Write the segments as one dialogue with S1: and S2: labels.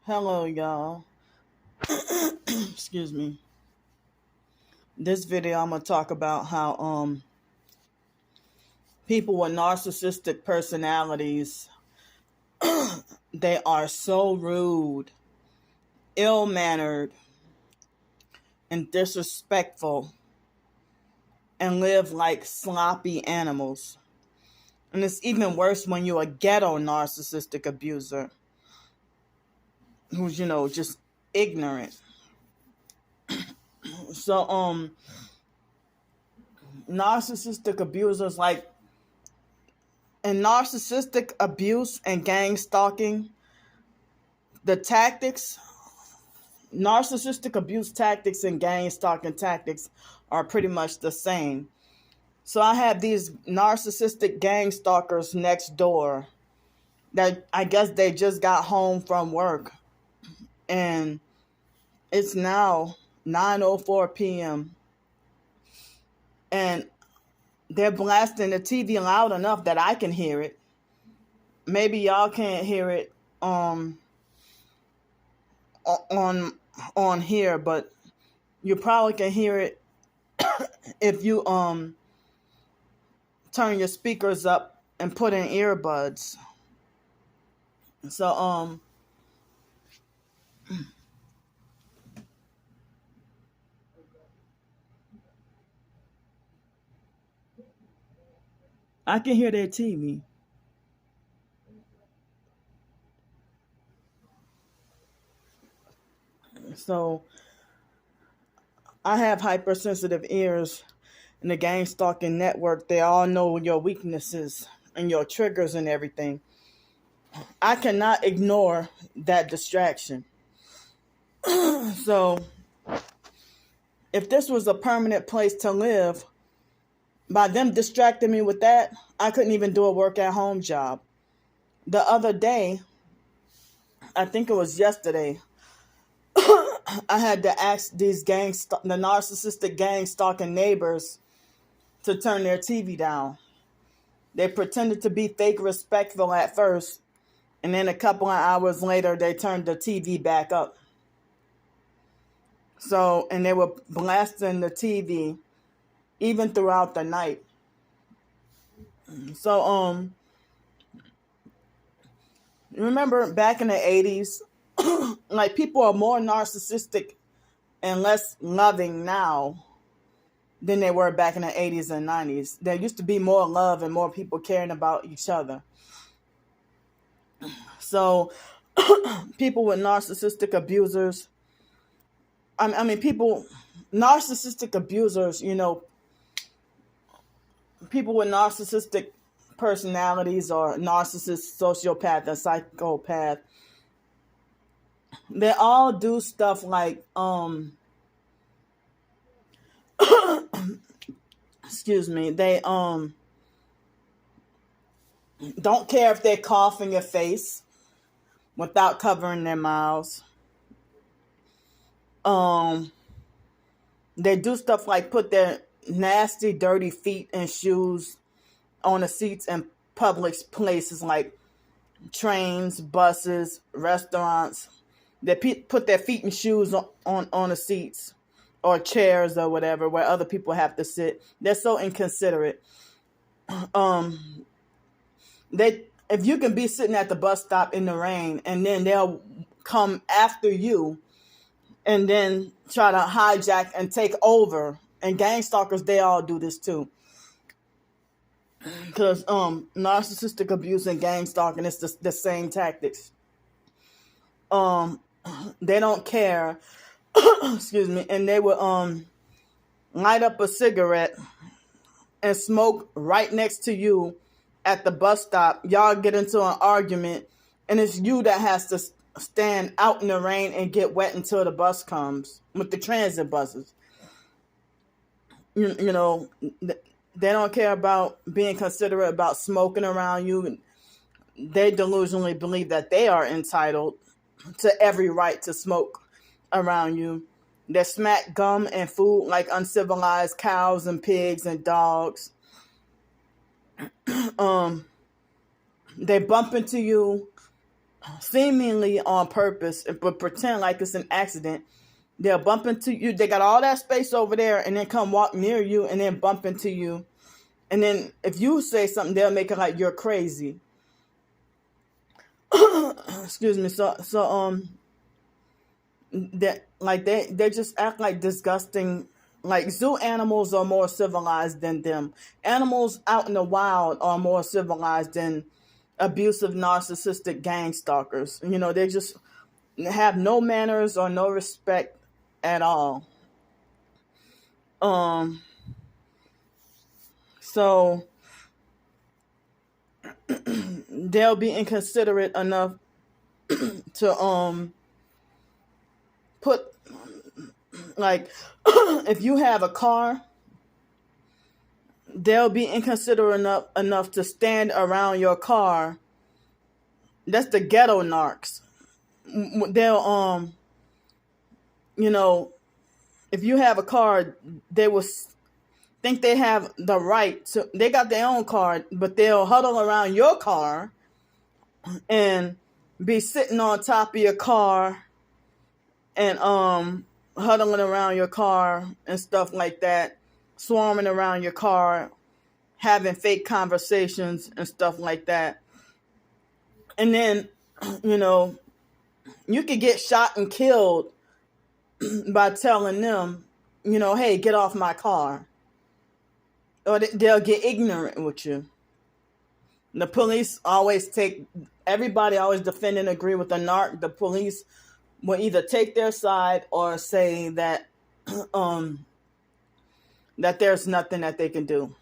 S1: Hello, y'all. Excuse me. This video, I'm gonna talk about how people with narcissistic personalities they are so rude, ill-mannered, and disrespectful, and live like sloppy animals. And it's even worse when you're a ghetto narcissistic abuser who's just ignorant. So narcissistic abusers, like, in narcissistic abuse and gang stalking, the tactics, narcissistic abuse tactics and gang stalking tactics are pretty much the same. So I have these narcissistic gang stalkers next door that I guess they just got home from work, and it's now 9:04 p.m. and they're blasting the TV loud enough that I can hear it. Maybe y'all can't hear it on here, but you probably can hear it if you turn your speakers up and put in earbuds. So I can hear their TV. So I have hypersensitive ears. In the gang stalking network, they all know your weaknesses and your triggers and everything. I cannot ignore that distraction. So if this was a permanent place to live, by them distracting me with that, I couldn't even do a work at home job. The other day, I think it was yesterday, I had to ask the narcissistic gang stalking neighbors to turn their TV down. They pretended to be fake respectful at first, and then a couple of hours later, they turned the TV back up. So, and they were blasting the TV even throughout the night. So, remember back in the 80s, like, people are more narcissistic and less loving now than they were back in the 80s and 90s. There used to be more love and more people caring about each other. So people with narcissistic abusers, narcissistic abusers, people with narcissistic personalities or narcissist, sociopath, and psychopath, they all do stuff like, excuse me, they don't care if they cough in your face without covering their mouths. They do stuff like put their nasty, dirty feet and shoes on the seats in public places like trains, buses, restaurants. They put their feet and shoes on the seats or chairs or whatever where other people have to sit. They're so inconsiderate. If you can be sitting at the bus stop in the rain and then they'll come after you and then try to hijack and take over. And gang stalkers, they all do this too. Because narcissistic abuse and gang stalking is the same tactics. They don't care. Excuse me. And they will light up a cigarette and smoke right next to you at the bus stop. Y'all get into an argument, and it's you that has to stand out in the rain and get wet until the bus comes with the transit buses. You know, they don't care about being considerate about smoking around you. They delusionally believe that they are entitled to every right to smoke around you. They smack gum and food like uncivilized cows and pigs and dogs. They bump into you seemingly on purpose, but pretend like it's an accident. They'll bump into you. They got all that space over there and then come walk near you and then bump into you. And then if you say something, they'll make it like you're crazy. Excuse me. That like they just act like disgusting. Like zoo animals are more civilized than them. Animals out in the wild are more civilized than abusive, narcissistic gang stalkers. They just have no manners or no respect at all. So they'll be inconsiderate enough to put, like, if you have a car, they'll be inconsiderate enough to stand around your car. That's the ghetto narcs. They'll if you have a car, they will think they have the right to. They got their own car, but they'll huddle around your car and be sitting on top of your car and huddling around your car and stuff like that, swarming around your car, having fake conversations and stuff like that. And then, you could get shot and killed by telling them, hey, get off my car. Or they'll get ignorant with you. The police everybody always defend and agree with the narc. The police will either take their side or say that that there's nothing that they can do.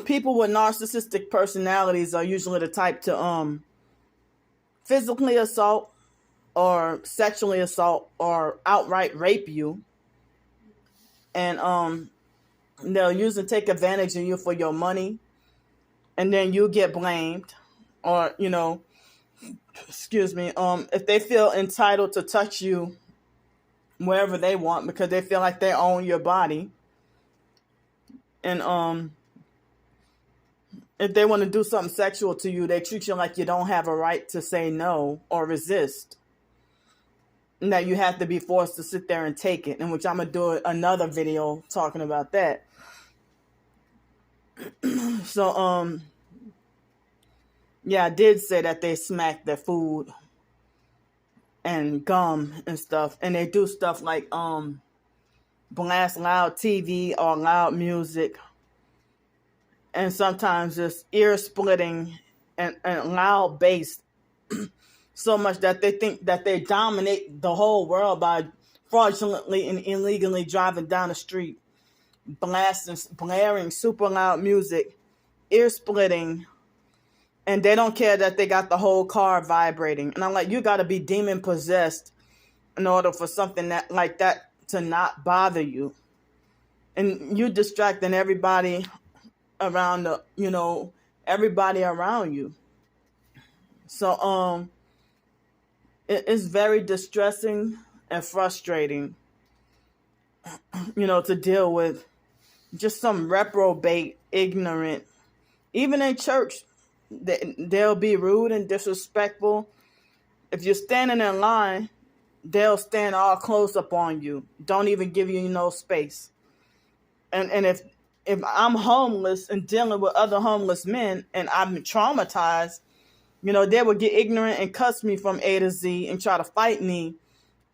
S1: People with narcissistic personalities are usually the type to physically assault or sexually assault or outright rape you. And they'll usually take advantage of you for your money, and then you get blamed. Or, excuse me, if they feel entitled to touch you wherever they want because they feel like they own your body. And if they want to do something sexual to you, they treat you like you don't have a right to say no or resist. And that you have to be forced to sit there and take it, in which I'm going to do another video talking about that. So, yeah, I did say that they smack their food and gum and stuff. And they do stuff like blast loud TV or loud music. And sometimes it's ear-splitting and loud bass. So much that they think that they dominate the whole world by fraudulently and illegally driving down the street, blaring super loud music, ear-splitting, and they don't care that they got the whole car vibrating. And I'm like, you got to be demon-possessed in order for something like that to not bother you. And you distracting everybody around everybody around you. So, it's very distressing and frustrating, to deal with just some reprobate, ignorant. Even in church, they'll be rude and disrespectful. If you're standing in line, they'll stand all close up on you. Don't even give you no space. And if I'm homeless and dealing with other homeless men and I'm traumatized, they would get ignorant and cuss me from A to Z and try to fight me.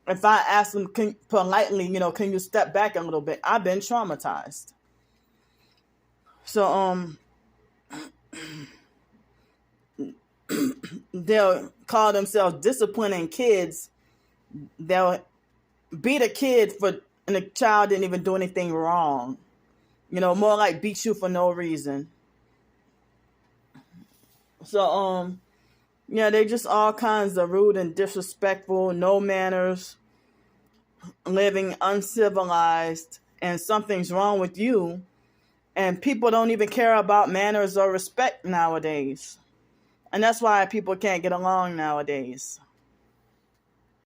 S1: If I ask them politely, can you step back a little bit? I've been traumatized. So, they'll call themselves disciplining kids. They'll beat a kid and the child didn't even do anything wrong. More like beat you for no reason. So, yeah, they just all kinds of rude and disrespectful, no manners, living uncivilized, and something's wrong with you. And people don't even care about manners or respect nowadays. And that's why people can't get along nowadays.